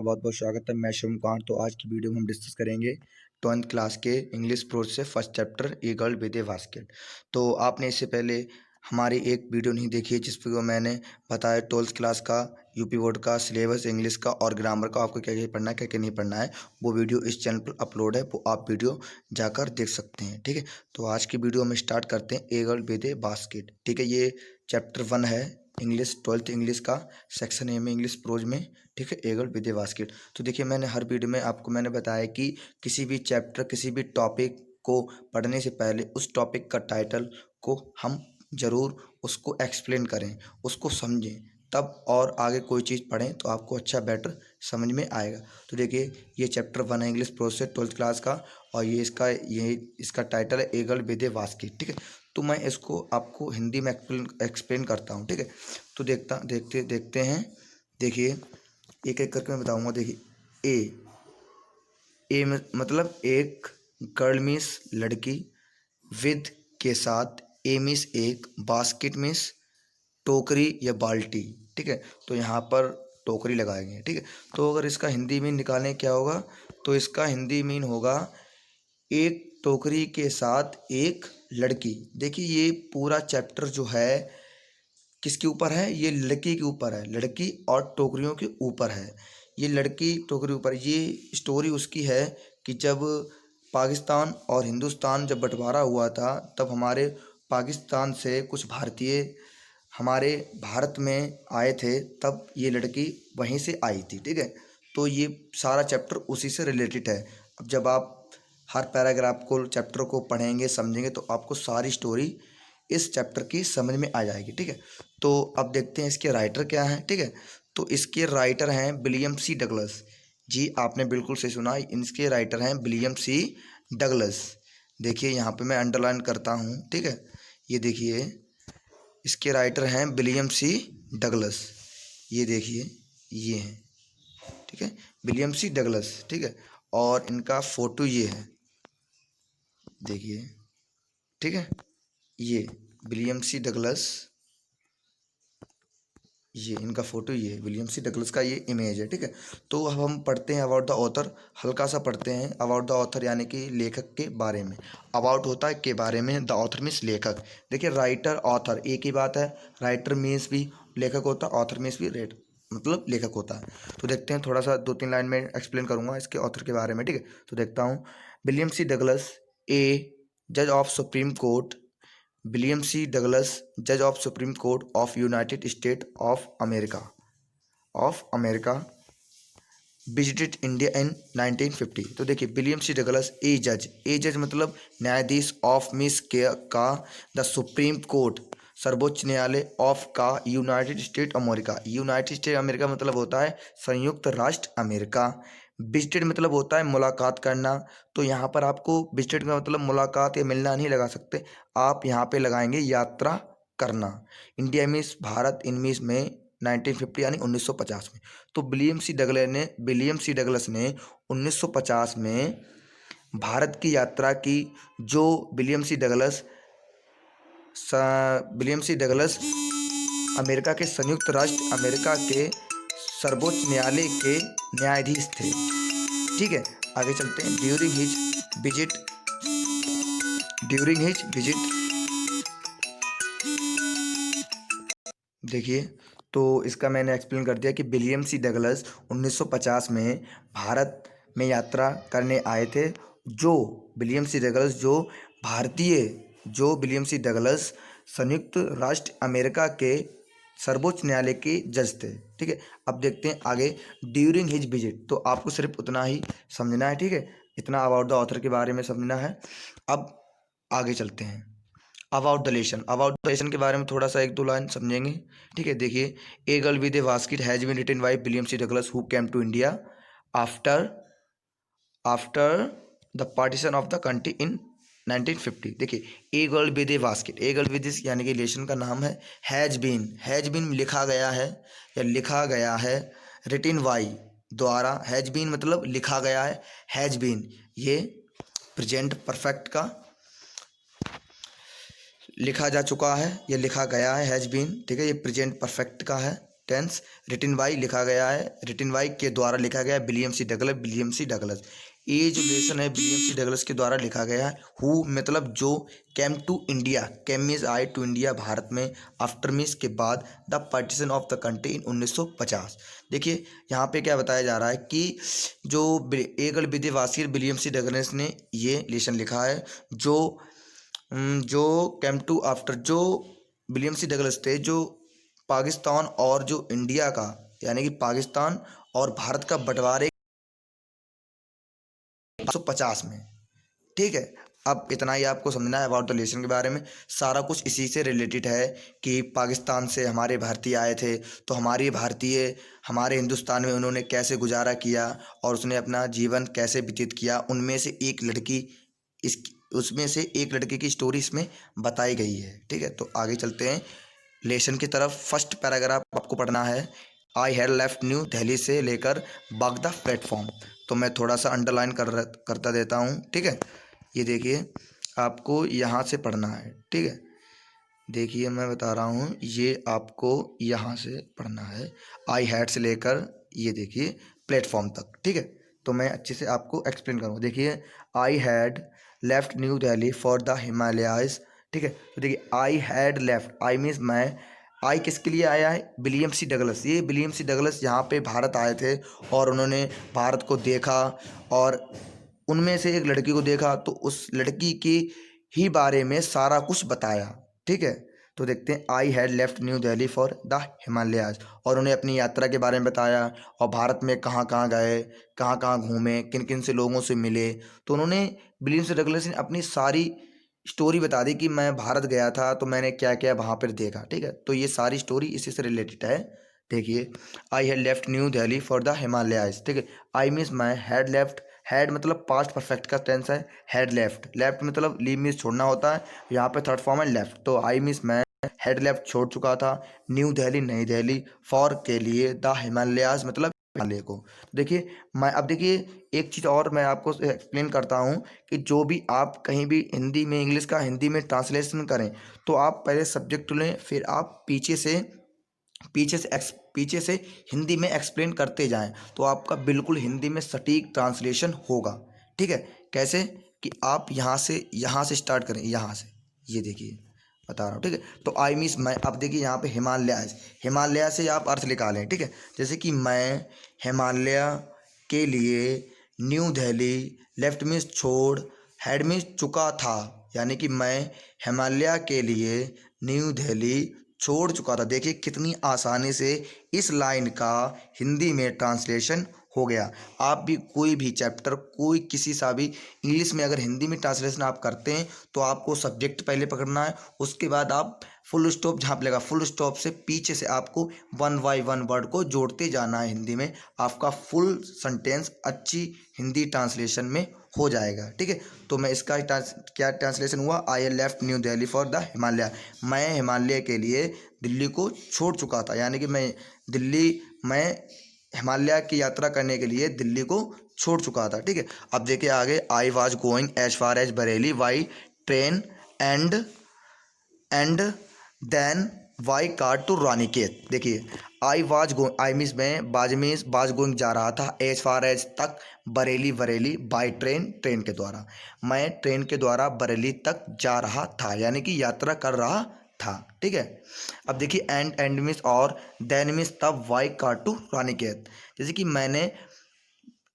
आपका बहुत बहुत स्वागत है। मैं शिवकुमार। तो आज की वीडियो में हम डिस्कस करेंगे 12th क्लास के इंग्लिश प्रोज से first chapter A girl with a basket. तो आपने इससे पहले हमारी एक वीडियो नहीं देखी है जिस पर मैंने बताया 12th क्लास का यूपी बोर्ड का सिलेबस इंग्लिश का और ग्रामर का आपको क्या क्या पढ़ना है क्या क्या नहीं पढ़ना है। वो वीडियो इस चैनल पर अपलोड है, वो आप वीडियो जाकर देख सकते हैं। ठीक है, तो आज की वीडियो में स्टार्ट करते हैं ए गर्ल विद ए बास्केट। ठीक है, ये चैप्टर 1 है इंग्लिश 12th इंग्लिश का, सेक्शन ए में इंग्लिश प्रोज में। ठीक है, ए गर्ल विद ए बास्केट। तो देखिए, मैंने हर वीडियो में आपको मैंने बताया कि किसी भी चैप्टर किसी भी टॉपिक को पढ़ने से पहले उस टॉपिक का टाइटल को हम ज़रूर उसको एक्सप्लेन करें, उसको समझें, तब और आगे कोई चीज़ पढ़ें तो आपको अच्छा बेटर समझ में आएगा। तो देखिए, ये चैप्टर 1 है इंग्लिश प्रोज से 12th क्लास का और ये इसका टाइटल है ए गर्ल विद ए बास्केट। ठीक है, तो मैं इसको आपको हिंदी में एक्सप्लेन करता हूँ। ठीक है, तो देखते हैं। देखिए, एक एक करके मैं बताऊंगा। देखिए, ए मतलब एक, गर्ल मीन्स लड़की, विद के साथ, ए मीन्स एक, बास्केट मीन्स टोकरी या बाल्टी। ठीक है, तो यहाँ पर टोकरी लगाएंगे। ठीक है, तो अगर इसका हिंदी मीन निकालें क्या होगा, तो इसका हिंदी मीन होगा एक टोकरी के साथ एक लड़की। देखिए, ये पूरा चैप्टर जो है किसके ऊपर है, ये लड़की के ऊपर है, लड़की और टोकरियों के ऊपर है। ये लड़की टोकरी ऊपर, ये स्टोरी उसकी है कि जब पाकिस्तान और हिंदुस्तान जब बंटवारा हुआ था तब हमारे पाकिस्तान से कुछ भारतीय हमारे भारत में आए थे, तब ये लड़की वहीं से आई थी। ठीक है, तो ये सारा चैप्टर उसी से रिलेटेड है। अब जब आप हर पैराग्राफ को चैप्टर को पढ़ेंगे समझेंगे तो आपको सारी स्टोरी इस चैप्टर की समझ में आ जाएगी। ठीक है, तो अब देखते हैं इसके राइटर क्या हैं। ठीक है, तो इसके राइटर हैं विलियम सी डगलस। जी, आपने बिल्कुल सही सुना, इसके राइटर हैं विलियम सी डगलस। देखिए, यहाँ पे मैं अंडरलाइन करता हूँ। ठीक है, ये देखिए, इसके राइटर हैं विलियम सी डगलस। ये देखिए, ये हैं। ठीक है, विलियम सी डगलस। ठीक है, और इनका फोटो ये है, देखिए। ठीक है, ये विलियम सी डगलस, ये इनका फोटो, ये विलियम सी डगलस का ये इमेज है। ठीक है, तो अब हम पढ़ते हैं अबाउट द ऑथर। हल्का सा पढ़ते हैं अबाउट द ऑथर, यानी कि लेखक के बारे में। अबाउट होता है के बारे में, द ऑथर मीन्स लेखक। देखिए, राइटर ऑथर एक ही बात है, राइटर मीन्स भी लेखक होता है, ऑथर मीन्स भी रेट मतलब लेखक होता है। तो देखते हैं, थोड़ा सा 2-3 लाइन में एक्सप्लेन करूंगा इसके ऑथर के बारे में। ठीक है, तो देखता हूँ। विलियम सी डगलस, ए जज of supreme court. William C Douglas, जज of supreme court of United state of America, visited India in 1950। तो देखिए, विलियम सी डगलस ए जज मतलब न्यायाधीश, ऑफ मिस के का, द सुप्रीम कोर्ट सर्वोच्च न्यायालय, ऑफ का United state America. United state America मतलब होता है संयुक्त राष्ट्र अमेरिका। विजिटेड मतलब होता है मुलाकात करना। तो यहाँ पर आपको विजिटेड का मतलब मुलाकात या मिलना नहीं लगा सकते, आप यहाँ पे लगाएंगे यात्रा करना। इंडिया मीन्स भारत, इन मीन्स में 1950 यानी 1950 में। तो विलियम सी डगलस ने 1950 में भारत की यात्रा की। जो विलियम सी डगलस अमेरिका के संयुक्त राष्ट्र अमेरिका के सर्वोच्च न्यायालय के न्यायाधीश थे। ठीक है, आगे चलते हैं। ड्यूरिंग हिज विजिट देखिए, तो इसका मैंने एक्सप्लेन कर दिया कि विलियम सी डगलस 1950 में भारत में यात्रा करने आए थे। जो विलियम सी डगलस जो विलियम सी डगलस संयुक्त राष्ट्र अमेरिका के सर्वोच्च न्यायालय के जज थे। ठीक है, अब देखते हैं आगे। ड्यूरिंग हिज विजिट, तो आपको सिर्फ उतना ही समझना है। ठीक है, इतना अबाउट द ऑथर के बारे में समझना है। अब आगे चलते हैं। अबाउट द लेसन के बारे में थोड़ा सा 1-2 लाइन समझेंगे। ठीक है, देखिए, a girl with a basket has been written by William C Douglas who came to India after the partition of the country in 1950। देखिए, a girl with a basket, a girl with यानी कि lesson का नाम है। Has been लिखा गया है या लिखा गया है, रिटन बाई द्वारा, हैज बीन मतलब लिखा गया है, हैज बीन ये प्रेजेंट परफेक्ट का लिखा जा चुका है या लिखा गया है, हैज बीन। ठीक है, ये प्रेजेंट परफेक्ट का है। टेंस रिटन बाई लिखा गया है, रिटन बाई के द्वारा लिखा गया है William C Douglas, William C Douglas. ये जो लेसन है विलियम सी डगलस के द्वारा लिखा गया है। हु मतलब जो, came to India, came means आए टू इंडिया भारत में, आफ्टर मीन्स के बाद, the partition of the country in 1950। देखिए यहाँ पे क्या बताया जा रहा है कि जो एगल विदेवासी विलियम सी डगलस ने ये लेसन लिखा है, जो कैम टू आफ्टर, जो विलियम सी डगलस थे जो पाकिस्तान और जो इंडिया का, यानी कि पाकिस्तान और भारत का बंटवारे 1950 में। ठीक है, अब इतना ही आपको समझना है अबाउट द लेसन के बारे में। सारा कुछ इसी से रिलेटेड है कि पाकिस्तान से हमारे भारतीय आए थे, तो हमारे भारतीय हमारे हिंदुस्तान में उन्होंने कैसे गुजारा किया और उसने अपना जीवन कैसे व्यतीत किया, उनमें से एक लड़की उसमें से एक लड़के की स्टोरी इसमें बताई गई है। ठीक है, तो आगे चलते हैं लेसन की तरफ। फर्स्ट पैराग्राफ आपको पढ़ना है, I had left new Delhi से लेकर बागदा प्लेटफॉर्म। तो मैं थोड़ा सा अंडरलाइन करता देता हूँ। ठीक है, ये देखिए आपको यहाँ से पढ़ना है। ठीक है, देखिए मैं बता रहा हूँ, ये आपको यहाँ से पढ़ना है, आई हैड से लेकर ये देखिए प्लेटफॉर्म तक। ठीक है, तो मैं अच्छे से आपको एक्सप्लेन करूँगा। देखिए, I had left new Delhi for the Himalayas. ठीक है, तो देखिए I had left, I means मैं, आई किसके लिए आया है, विलियम सी डगलस। ये विलियम सी डगलस यहाँ पे भारत आए थे और उन्होंने भारत को देखा और उनमें से एक लड़की को देखा, तो उस लड़की के ही बारे में सारा कुछ बताया। ठीक है, तो देखते हैं, I had left new Delhi for the Himalayas, और उन्हें अपनी यात्रा के बारे में बताया और भारत में कहाँ कहाँ गए, कहाँ कहाँ घूमे, किन किन से लोगों से मिले। तो उन्होंने, विलियम सी डगलस ने अपनी सारी स्टोरी बता दी कि मैं भारत गया था तो मैंने क्या क्या वहाँ पर देखा। ठीक है, तो ये सारी स्टोरी इसी से रिलेटेड है। देखिए, I had left new Delhi for the Himalayas. ठीक है, आई मीन्स मैं, हैड लेफ्ट, हैड मतलब पास्ट परफेक्ट का टेंस है, हैड लेफ्ट, लेफ्ट मतलब लीव मीन्स छोड़ना होता है, यहाँ पे थर्ड फॉर्म है लेफ्ट। तो आई मीन्स मैं हैड लेफ्ट छोड़ चुका था, न्यू दिल्ली नई दिल्ली, फॉर के लिए, द हिमालयाज मतलब हिमालय को। देखिए मैं, अब देखिए एक चीज़ और मैं आपको एक्सप्लेन करता हूँ कि जो भी आप कहीं भी हिंदी में, इंग्लिश का हिंदी में ट्रांसलेशन करें, तो आप पहले सब्जेक्ट लें, फिर आप पीछे से हिंदी में एक्सप्लेन करते जाएं, तो आपका बिल्कुल हिंदी में सटीक ट्रांसलेशन होगा। ठीक है, कैसे कि आप यहाँ से स्टार्ट करें, यहाँ से, ये देखिए बता रहा हूँ। ठीक है, तो आई मीन्स मैं, अब देखिए यहाँ पे हिमालय से आप अर्थ निकालें। ठीक है, जैसे कि मैं हिमालय के लिए, न्यू दिल्ली, लेफ्ट मीन्स छोड़, हेड मीन्स चुका था, यानी कि मैं हिमालय के लिए न्यू दिल्ली छोड़ चुका था। देखिए कितनी आसानी से इस लाइन का हिंदी में ट्रांसलेशन हो गया। आप भी कोई भी चैप्टर, कोई किसी सा भी इंग्लिश में अगर हिंदी में ट्रांसलेशन आप करते हैं, तो आपको सब्जेक्ट पहले पकड़ना है, उसके बाद आप फुल स्टॉप जहाँ पे लगा, फुल स्टॉप से पीछे से आपको वन बाय वन वर्ड को जोड़ते जाना है हिंदी में, आपका फुल सेंटेंस अच्छी हिंदी ट्रांसलेशन में हो जाएगा। ठीक है, तो मैं इसका क्या ट्रांसलेशन हुआ, I left new Delhi for the Himalaya, मैं हिमालय के लिए दिल्ली को छोड़ चुका था, यानी कि मैं हिमालय की यात्रा करने के लिए दिल्ली को छोड़ चुका था। ठीक है, अब देखिए आगे, I was going as far as Bareilly by train and then by car to Ranikhet. देखिए आई मीन्स मैं, बाज गोइंग जा रहा था, एज फार एज तक, बरेली बाई ट्रेन के द्वारा, मैं ट्रेन के द्वारा बरेली तक जा रहा था, यानी कि यात्रा कर रहा था। ठीक है, अब देखिए एंड मीन्स और, देन मीन्स तब, वाई कार टू रानीखेत, जैसे कि मैंने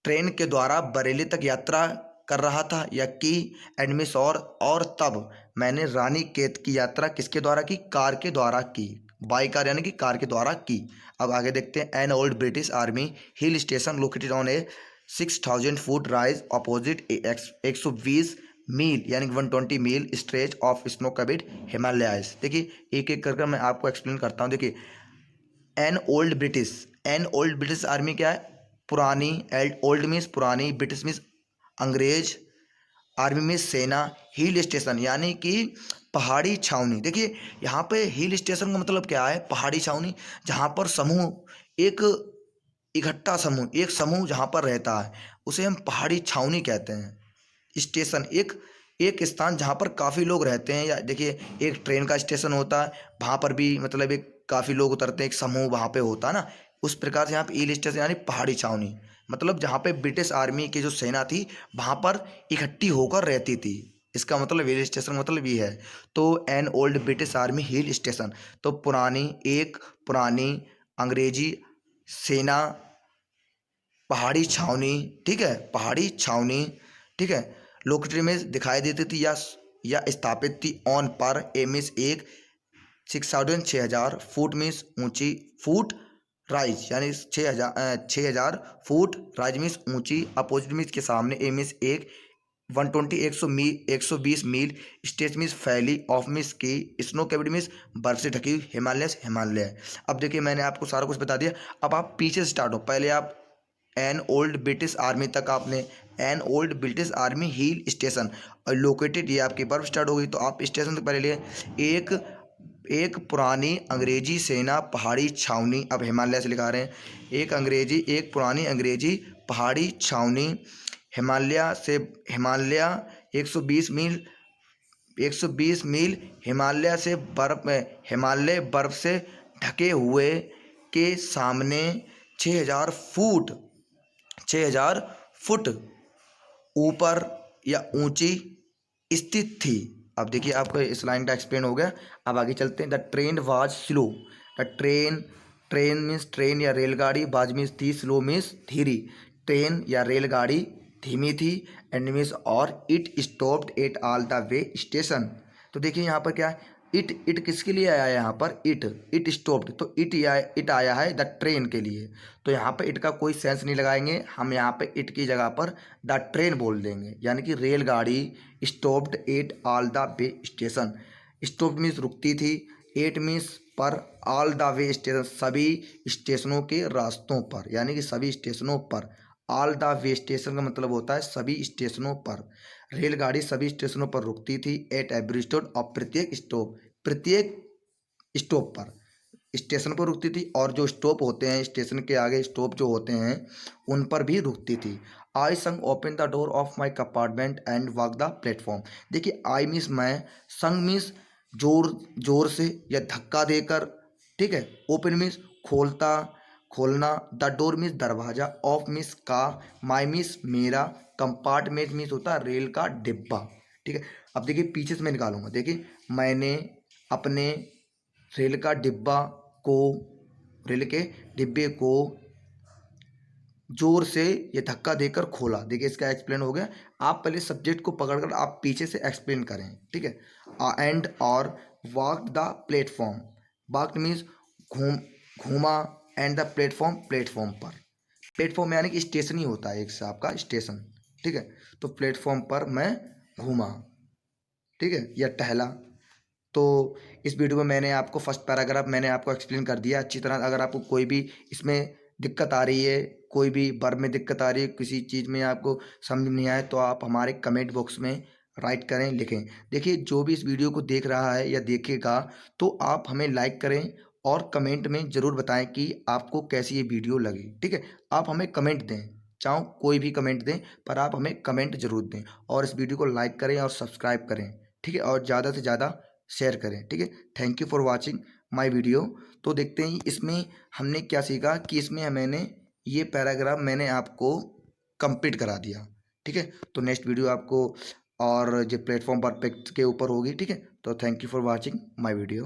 ट्रेन के द्वारा बरेली तक यात्रा कर रहा था, या की, एंड मीन्स और तब मैंने रानीखेत की यात्रा किसके द्वारा की, कार के द्वारा की, बाई कार यानी कि कार के द्वारा की। अब आगे देखते हैं, an old British army hill station located on a 6000 foot rise opposite 120 मील यानी 120 मील stretch of snow covered Himalayas. देखिए एक एक करके मैं आपको एक्सप्लेन करता हूँ। देखिए एन ओल्ड ब्रिटिश आर्मी क्या है, पुरानी, ओल्ड मीन्स पुरानी, ब्रिटिश मीन्स अंग्रेज, आर्मी में सेना, हिल स्टेशन यानी कि पहाड़ी छावनी। देखिए यहाँ पे हिल स्टेशन का मतलब क्या है, पहाड़ी छावनी, जहाँ पर समूह, एक इकट्ठा समूह, एक समूह जहाँ पर रहता है उसे हम पहाड़ी छावनी कहते हैं। स्टेशन एक स्थान जहाँ पर काफ़ी लोग रहते हैं, या देखिए एक ट्रेन का स्टेशन होता है, वहाँ पर भी मतलब एक काफ़ी लोग उतरते हैं, एक समूह वहाँ पे होता है ना, उस प्रकार से यहाँ पे हिल स्टेशन यानी पहाड़ी छावनी, मतलब जहाँ पे ब्रिटिश आर्मी की जो सेना थी वहाँ पर इकट्ठी होकर रहती थी। इसका मतलब हिल स्टेशन मतलब ये है। तो N old British army hill station, तो पुरानी अंग्रेजी सेना पहाड़ी छावनी, ठीक है, पहाड़ी छावनी, ठीक है, लोकेटरी में दिखाई देती थी या स्थापित थी ऑन पर एमिस एक 6,000 मीन्स ऊंची, फुट राइज यानी 6,000 फुट राइज मीन्स ऊंची, अपोजिट मीन्स के सामने, एमिस एक 120 मील, स्टेज मीन्स फैली, ऑफ मीन्स की, स्नो कैविटी मीन्स बर्फ से ढकी हुई, हिमालय। अब देखिए मैंने आपको सारा कुछ बता दिया। अब आप पीछे से स्टार्ट हो, पहले आप एन ओल्ड ब्रिटिश आर्मी तक आपने, N old British army hill station और लोकेटेड, ये आपकी बर्फ स्टार्ट हो गई, तो आप स्टेशन तक पहले लिए एक एक पुरानी अंग्रेजी सेना पहाड़ी छावनी, अब हिमालय से लिखा रहे हैं, एक पुरानी अंग्रेजी पहाड़ी छावनी, हिमालय 120 मील, 120 मील हिमालय बर्फ से ढके हुए के सामने 6,000 फुट ऊपर या ऊंची स्थित थी। अब देखिए आपको इस लाइन का एक्सप्लेन हो गया। अब आगे चलते हैं। The train was slow, the train means train या रेलगाड़ी, बाज मीन्स थी, स्लो मीन्स धीरी, ट्रेन या रेलगाड़ी धीमी थी, एंड मीन्स और it stopped at all the way station. तो देखिए यहाँ पर क्या है, इट किसके लिए आया है यहाँ पर, इट स्टॉप्ड, तो इट आया है द ट्रेन के लिए, तो यहाँ पे इट का कोई सेंस नहीं लगाएंगे हम, यहाँ पे इट की जगह पर द ट्रेन बोल देंगे, यानी कि रेलगाड़ी stopped at all the way station, stopped means रुकती थी, एट मीन्स पर, ऑल द वे स्टेशन सभी स्टेशनों के रास्तों पर, यानी कि सभी स्टेशनों पर, ऑल द वे स्टेशन का मतलब होता है सभी स्टेशनों पर, रेलगाड़ी सभी स्टेशनों पर रुकती थी, एट एवरी स्टॉप, और प्रत्येक स्टॉप पर, स्टेशन पर रुकती थी, और जो स्टॉप होते हैं स्टेशन के आगे स्टॉप जो होते हैं उन पर भी रुकती थी। आई संग open the door of my compartment and walk the platform. देखिए आई मीन्स मैं, संग मीन्स जोर से या धक्का देकर, ठीक है, ओपन मीन्स खोलना, द डोर मीन्स दरवाजा, ऑफ मीन्स का, माई मीन्स मेरा, कंपार्टमेंट मीन्स होता है रेल का डिब्बा, ठीक है। अब देखिए पीछे से मैं निकालूंगा, देखिए मैंने अपने रेल का डिब्बा को, रेल के डिब्बे को जोर से ये धक्का देकर खोला। देखिए इसका एक्सप्लेन हो गया। आप पहले सब्जेक्ट को पकड़कर आप पीछे से एक्सप्लेन करें, ठीक है। एंड और walk the platform, walk means घूमा, एंड द प्लेटफॉर्म पर, प्लेटफॉर्म यानी कि स्टेशन ही होता है एक से आपका स्टेशन, ठीक है, तो प्लेटफॉर्म पर मैं घूमा, ठीक है, या टहला। तो इस वीडियो में मैंने आपको फर्स्ट पैराग्राफ मैंने आपको एक्सप्लेन कर दिया अच्छी तरह। अगर आपको कोई भी इसमें दिक्कत आ रही है, कोई भी वर्ब में दिक्कत आ रही है, किसी चीज़ में आपको समझ नहीं आए, तो आप हमारे कमेंट बॉक्स में राइट करें, लिखें। देखिए जो भी इस वीडियो को देख रहा है या देखेगा, तो आप हमें लाइक करें और कमेंट में ज़रूर बताएं कि आपको कैसी ये वीडियो लगी, ठीक है। आप हमें कमेंट दें, चाहो कोई भी कमेंट दें, पर आप हमें कमेंट जरूर दें, और इस वीडियो को लाइक करें और सब्सक्राइब करें, ठीक है, और ज़्यादा से ज़्यादा शेयर करें, ठीक है। Thank you for watching my video. तो देखते हैं इसमें हमने क्या सीखा, कि इसमें मैंने ये पैराग्राफ मैंने आपको कंप्लीट करा दिया, ठीक है। तो नेक्स्ट वीडियो आपको और जो प्लेटफॉर्म परफेक्ट के ऊपर होगी, ठीक है। तो thank you for watching my video.